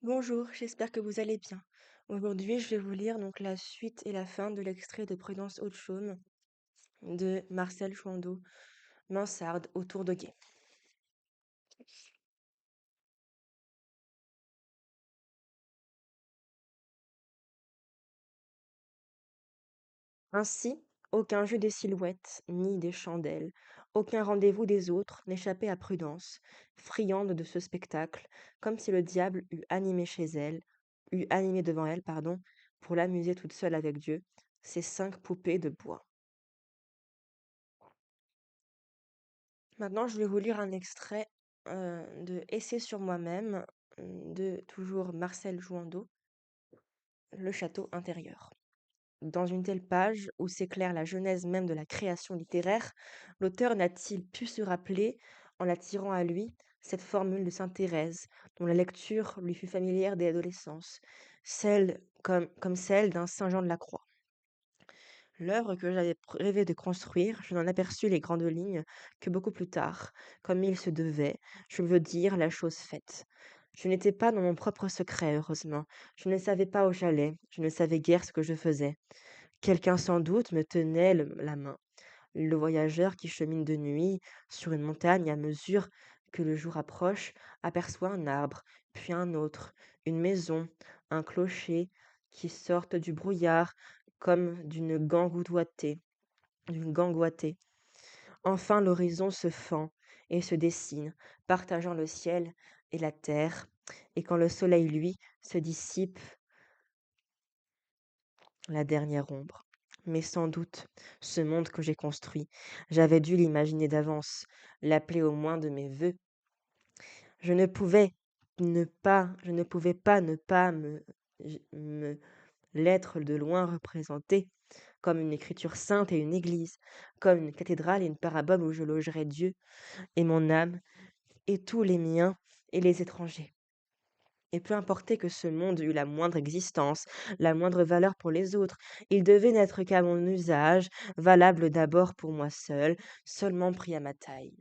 Bonjour, j'espère que vous allez bien. Aujourd'hui, je vais vous lire donc la suite et la fin de l'extrait de Prudence Hauts-de-Chaume de Marcel Chouandeau, Mansarde autour de guet. Ainsi, aucun jeu des silhouettes, ni des chandelles, aucun rendez-vous des autres n'échappait à Prudence, friande de ce spectacle, comme si le diable eût animé devant elle, pardon, pour l'amuser toute seule avec Dieu, ces 5 poupées de bois. Maintenant, je vais vous lire un extrait, de Essai sur moi-même, de toujours Marcel Jouandeau, Le château intérieur. Dans une telle page où s'éclaire la genèse même de la création littéraire, l'auteur n'a-t-il pu se rappeler, en l'attirant à lui, cette formule de sainte Thérèse, dont la lecture lui fut familière dès l'adolescence, celle comme celle d'un saint Jean de la Croix. L'œuvre que j'avais rêvé de construire, je n'en aperçus les grandes lignes que beaucoup plus tard, comme il se devait, je veux dire la chose faite. Je n'étais pas dans mon propre secret, heureusement. Je ne savais pas où j'allais, je ne savais guère ce que je faisais. Quelqu'un sans doute me tenait la main. Le voyageur qui chemine de nuit sur une montagne à mesure que le jour approche aperçoit un arbre, puis un autre, une maison, un clocher qui sortent du brouillard comme d'une gangoitée. Enfin l'horizon se fend et se dessine, partageant le ciel et la terre, et quand le soleil, lui, se dissipe, la dernière ombre. Mais sans doute, ce monde que j'ai construit, j'avais dû l'imaginer d'avance, l'appeler au moins de mes vœux. Je ne pouvais pas ne pas me l'être de loin représenté, comme une écriture sainte et une église, comme une cathédrale et une parabole où je logerais Dieu et mon âme, et tous les miens et les étrangers. Et peu importait que ce monde eût la moindre existence, la moindre valeur pour les autres, il devait n'être qu'à mon usage, valable d'abord pour moi seul, seulement pris à ma taille.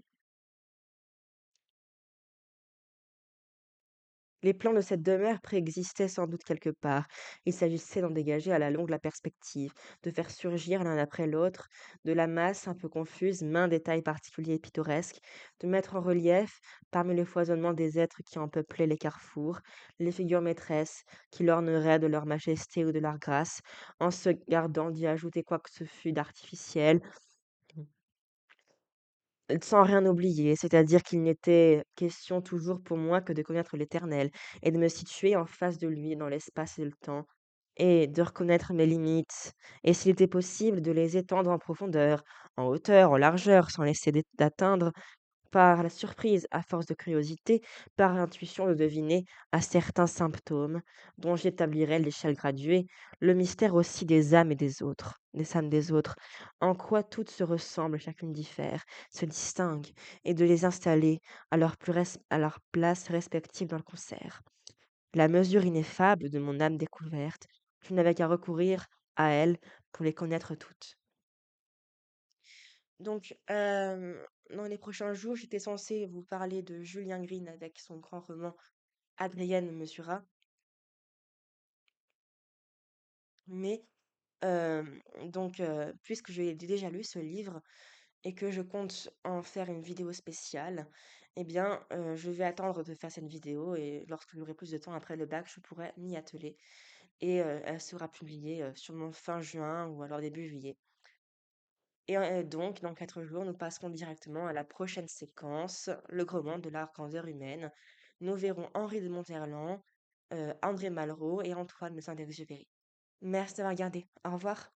Les plans de cette demeure préexistaient sans doute quelque part. Il s'agissait d'en dégager à la longue la perspective, de faire surgir l'un après l'autre, de la masse un peu confuse, maints détails particuliers et pittoresques, de mettre en relief, parmi le foisonnement des êtres qui en peuplaient les carrefours, les figures maîtresses qui l'orneraient de leur majesté ou de leur grâce, en se gardant d'y ajouter quoi que ce fût d'artificiel, sans rien oublier, c'est-à-dire qu'il n'était question toujours pour moi que de connaître l'Éternel et de me situer en face de lui dans l'espace et le temps et de reconnaître mes limites et s'il était possible de les étendre en profondeur, en hauteur, en largeur, sans laisser d'atteindre par la surprise, à force de curiosité, par l'intuition de deviner, à certains symptômes, dont j'établirais l'échelle graduée, le mystère aussi des âmes des autres, en quoi toutes se ressemblent, chacune diffère, se distingue, et de les installer à leur place respective dans le concert. La mesure ineffable de mon âme découverte, je n'avais qu'à recourir à elle pour les connaître toutes. Donc, dans les prochains jours, j'étais censée vous parler de Julien Green avec son grand roman Adrienne Mesurat, mais puisque j'ai déjà lu ce livre et que je compte en faire une vidéo spéciale, eh bien, je vais attendre de faire cette vidéo et lorsque j'aurai plus de temps après le bac, je pourrai m'y atteler et elle sera publiée, sûrement fin juin ou alors début juillet. Et donc, dans 4 jours, nous passerons directement à la prochaine séquence, le roman de la grandeur humaine. Nous verrons Henri de Monterland, André Malraux et Antoine de Saint-Exupéry. Merci d'avoir regardé. Au revoir.